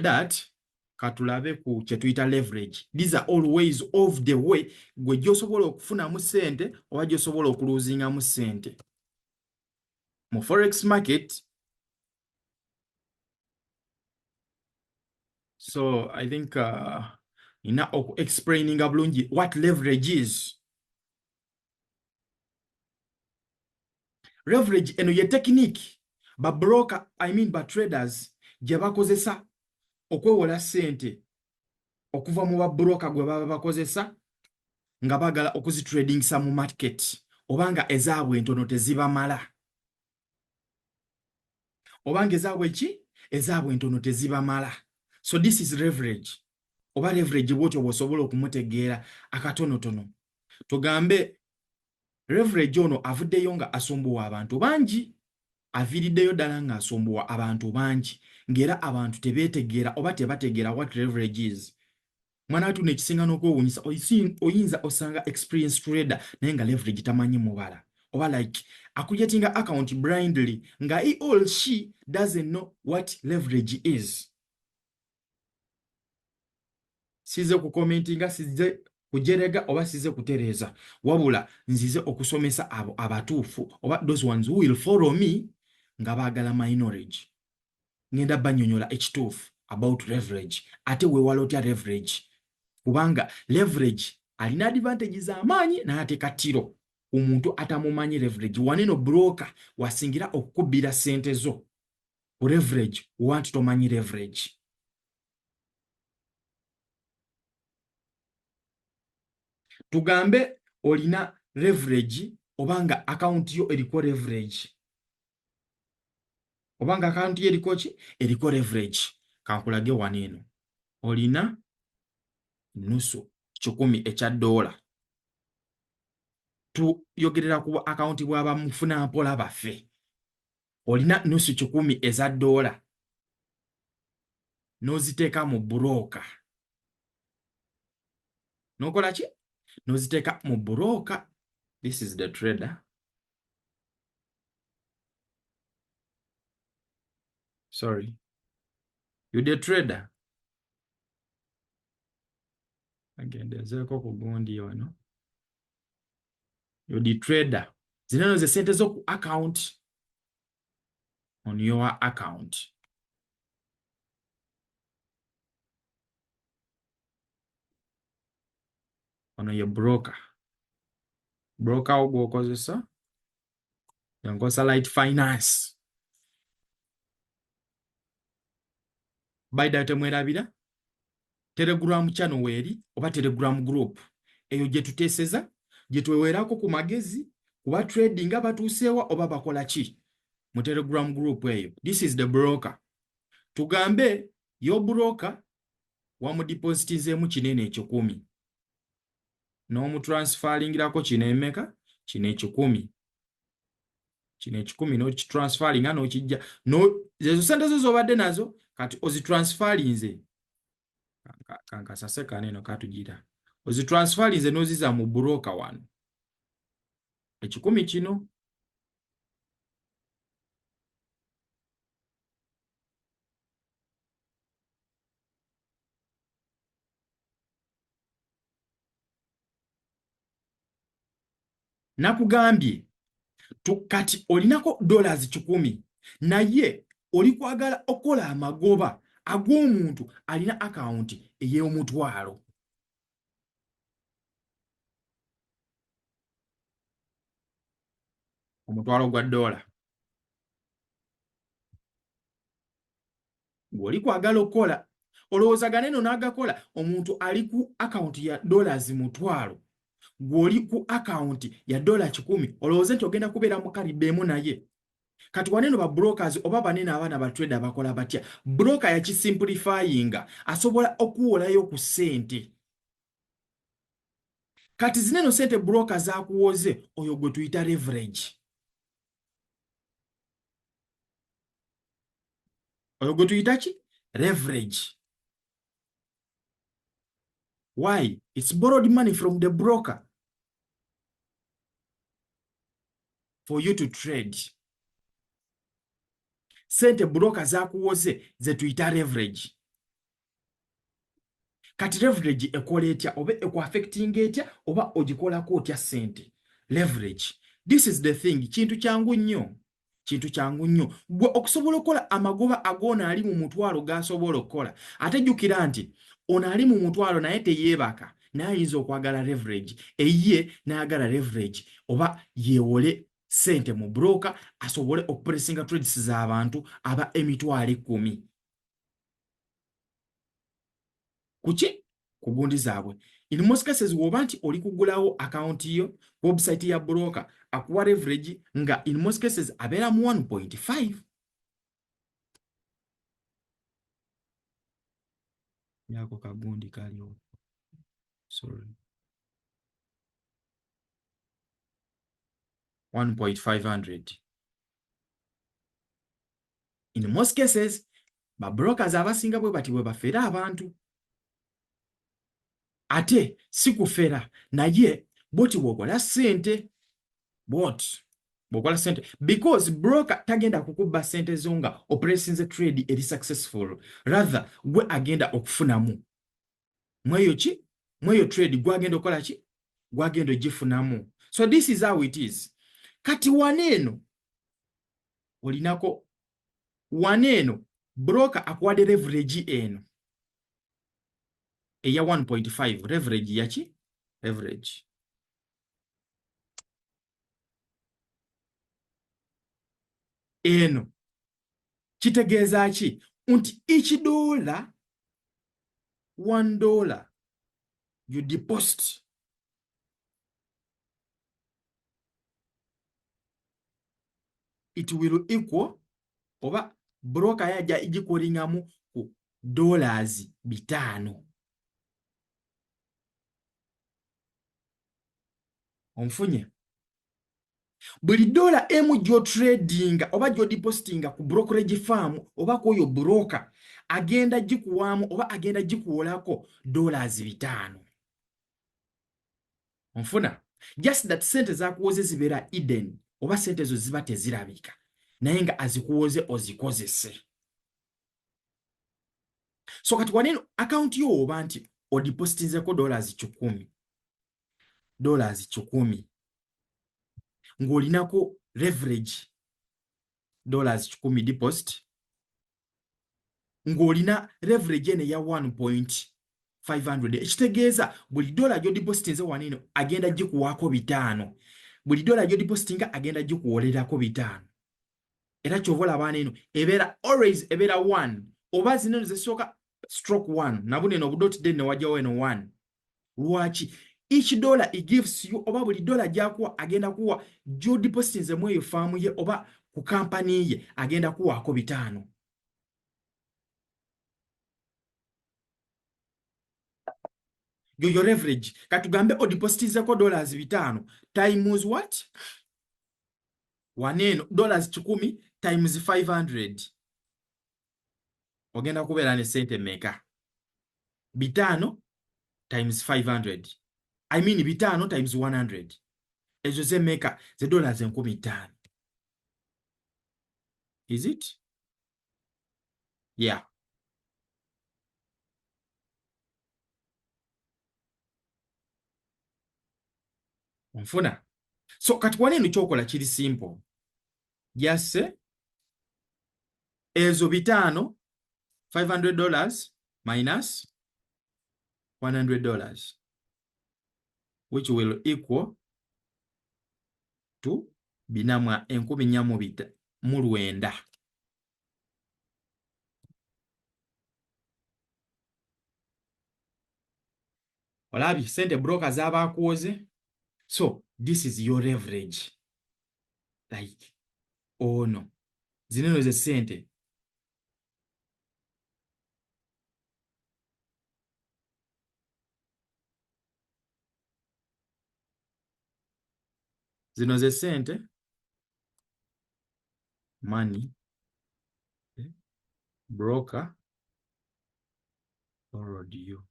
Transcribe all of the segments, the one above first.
that katulabe ku kyetuyita leverage. These are all ways of the way gwe gy'osobola okufunamu ssente oba gy'osobola okuluzingamu ssente mu forex market. So I think ina explaining bulungi what leverage is. Leverage eno ye technique ba broker, ba traders gye bakozesa okwewola ssente okuva mu ba broker gwe baba bakozesa nga bagala okuzitradingisa mu market, obanga ezaabwe entono tezibamala, obanga ezaabwe entono tezibamala. So this is leverage, oba leverage bwotyo bw'osobola okumutegeera akatonotono. Tugambe leverage ono avuddeyo nga asumbuwa abantu bangi, aviiriddeyo ddala nga asumbuwa abantu bangi, ng'era abantu tebeetegeera oba tebategeera what leverage is. Mwana watu nekisinga n'okwewuunyisa, oyinza osanga experienced trader naye nga leverage tamanyi mubala, oba like acreating account blindly nga he or she doesn't know what leverage is. Size kukomentinga, size kujerega oba size kutereeza, wabula nzize okusomesa abo abatuufu oba those ones who will follow me nga baagala my knowledge. Ngenda banyonyola ekituufu about leverage, ate weewala otya leverage. Kubanga leverage alina advantages amaanyi n'ate katiro omuntu atamumanyi leverage. Waneno broker wasingira okukubbira ssente zo ku leverage, wanti tomanyi leverage. Tugambe olina leverage obanga account yo eriko leverage, obanga account yo eriko ki? Eriko leverage. Kankulage waneno olina nusu kikumi ekya $1. Tuyogerera ku account bw'abamufuna mpola baffe. Olina nusu kikumi eza $, n'oziteeka mu broker. N'okola ki? N'oziteeka mu broker. This is the trader. Sorry. You the trader. Agendezeeko ku gundi wano. You the trader. Zino ze sente zo ku account. On your account. Ono ye broker. Broker ogwokozesa yankosa Light Finance. By that mwerabira Telegram channel weri oba Telegram group eyo gye tuteeseza, gye twewerako ku magezi kuba trading abatuuseewa oba bakola ki mu Telegram group eyo. This is the broker. Tugambe yo broker wamudepositizeemu kinene ekyo 10 n'omutransferingirako kino emeka kino ekikumi, kino ekikumi n'okitransferinga n'okijja ezo sente zo z'obadde nazo kati ozitransferinze kankasase kaneno katugira ozitransferinze n'oziza mu broker wano ekikumi kino. Nakugambye kati olinako $10 naye oli kwagala okola amagoba ag'omuntu alina akawunti ey'omutwalo. Omutwalo gwa $. Gw'oli kwagala okukola olowooza ganeno n'agakola omuntu ali ku akawunti ya $1,000. Gw'oli ku akawunti ya $10 olowooze nti ogenda kubeera mu kaliddeemu naye. Kati waneno ba brokers oba banene abaana ba trader bakola batya? Broker yakisimplifyinga asobola okuwolayo ku ssente. Kati zineno ssente broker zaakuwoze oyo gwe tuyita leverage. Oyo gwe tuyita ki? Leverage. Why? It's borrowed money from the broker for you to trade. Sente broker zaakuwoze ze tuyita leverage. kati leverage ekola etya oba ekuaffecting etya oba ogikolako otya ssente. Leverage, this is the thing, kintu kyangu nnyo, kintu kyangu nnyo. Gwe okusobola okukola amagoba ag'ono ali mu mutwalo g'asobola okukola, ate jjukira nti ono ali mu mutwalo naye teyeebaka, naye ayinza okwagala leverage, eyiye n'ayagala leverage oba yeewole ssente mu broker asobole okupressinga trades z'abantu aba emitwalo 10. Kuki? Ku gundi zaabwe. In most cases woba nti oli kugulawo akawunti yo website ya broker akuwa leverage nga in most cases abeera mu 1.5. Yako kagundi kaliwo. Sorry. 1.500. In most cases ba brokers abasinga bwe bati bwe bafera abantu. Ate si kufera naye boti bwokola ssente bwokola ssente because broker tagenda kukuba ssente zo nga operations trade eri successful, rather gwe agenda okufunamu mweyo ki mweyo trade gwagenda okola ki gwagenda ogifunamu. So this is how it is. Kati waneeno olinako waneeno broker akuwadde leverage eno eya 1.5 leverage yaki leverage eno kitegeeza ki nti each dollar $1 you deposit it will equal oba broker yajja igikolingamu ku dollars 5. Onfunye buli dola emu gy'otradinga oba gy'odipositinga ku brokerage firm oba kw'oyo broker agenda gikuwaamu oba agenda gikuwolako dollars 5. Onfuna? Just that sente z'akuwoze zibeera hidden oba sente zo ziba tezirabika naye nga azikuwoze ozikozese. So kati waneeno account yo oba nti odipositinzeko dollars 10, dollars 10 ng'olinako leverage dollars 10 deposit, ng'olina leverage ene ya 1.500, ekitegeeza buli dola gy'odipositinze waneeno agenda gikuwaako 5, buli dola gy'odipositinga agenda gikuwolerako 5. Era kyova olaba waneeno ebeera always ebeera 1 oba zino zisooka stroke 1 nabuneeno obudotide ne wajjawo eno 1. Lwaki? Each dollar it gives you oba buli dola gy'akuwa agenda kuwa gy'odipositinze mu eyo faamu ye oba ku kampani ye agenda kuwaako 5. Your leverage katugambe odipositinzeko dollars 5 times what? Waneeno dollars 10 times 500 ogenda kubeera ne sente meka? 5 times 500 I mean 5 times 100 ezo ze meka ze dollars 5,000. Is it? Yeah. Onfuna? So kati waneeno kyokola kiri simple. Jasse ezo 5 $500 minus $100 which will equal to 4,900. Olabye sente broker z'abaakuwoze. So this is your leverage. Like ono zino ze sente zino ze sente money broker borrowed you.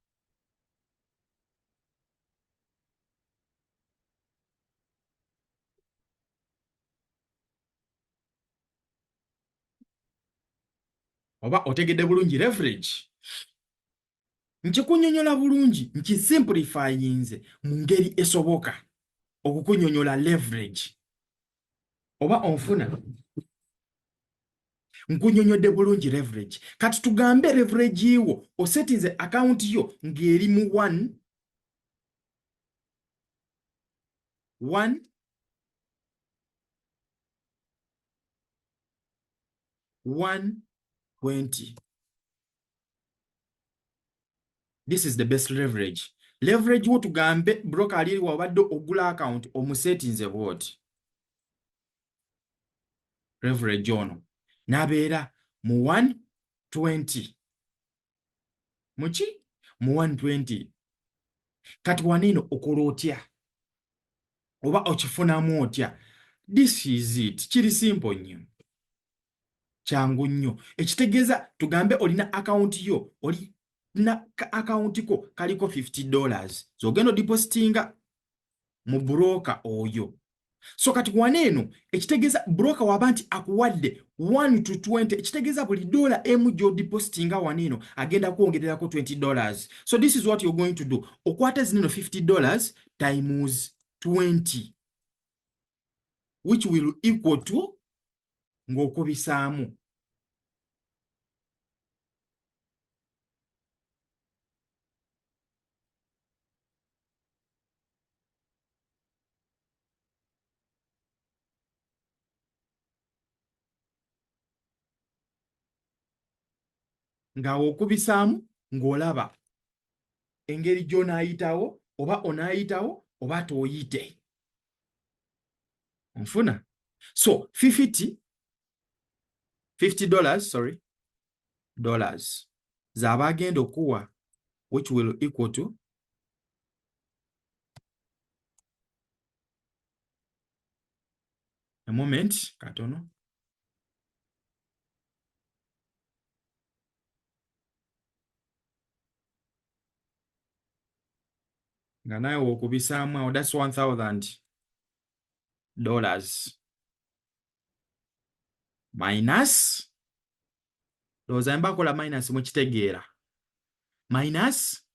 Oba otegedde bulungi leverage nkikunyonyola bulungi nkisimplifyinze mu ngeri esoboka okukunyonyola leverage oba onfuna nkunyonyodde bulungi leverage kati tugambe leverage wo osetinze akawunti yo ng'eri mu 120. This is the best leverage. Leverage wo tugambe broker ali wabadde ogula account omusetinze bwoti. Leverage ono nabeera mu 120. Muki? Mu 120. Kati waneno okola otya? Oba okifunamu otya? This is it. Kiri simple nnyo. Kyangu nnyo. Ekitegeeza tugambe olina account yo, olina account ko kaliko $50. So ogenda odipositinga mu broker oyo. So kati waneeno ekitegeeza broker waba nti akuwadde 1 to 20, ekitegeeza buli dola emu gy'odipositinga waneeno agenda kwongererako $20. So this is what you're going to do. Okwata zineno $50 times 20, which will equal to ng'okubisaamu. Ng'awo okubisaamu ng'olaba engeri gy'onaayitawo oba onaayitawo oba tooyite. Onfuna? So $50, sorry, dollars z'aba agenda okuwa, which will equal to a moment katono nga naye okubisaamu awo, that's $1,000 minus, lowooza mbakola minus mukitegeera, minus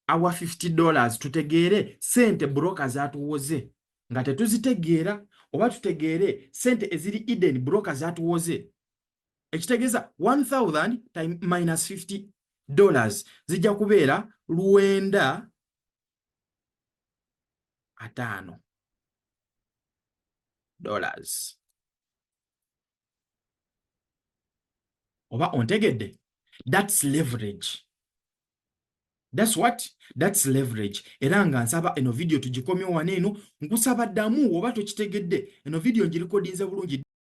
awa $50 tutegeere sente broker zatuwoze nga tetuzitegeera, oba tutegeere sente eziri hidden broker zatuwoze. Ekitegeeza 1,000 minus $50 zijja kubeera $950. Oba ontegedde? That's leverage. That's what? That's leverage. Era nga nsaba eno video tugikomye waneeno, nkusaba ddamu oba tokitegedde. Eno video ngirikodinze bulungi.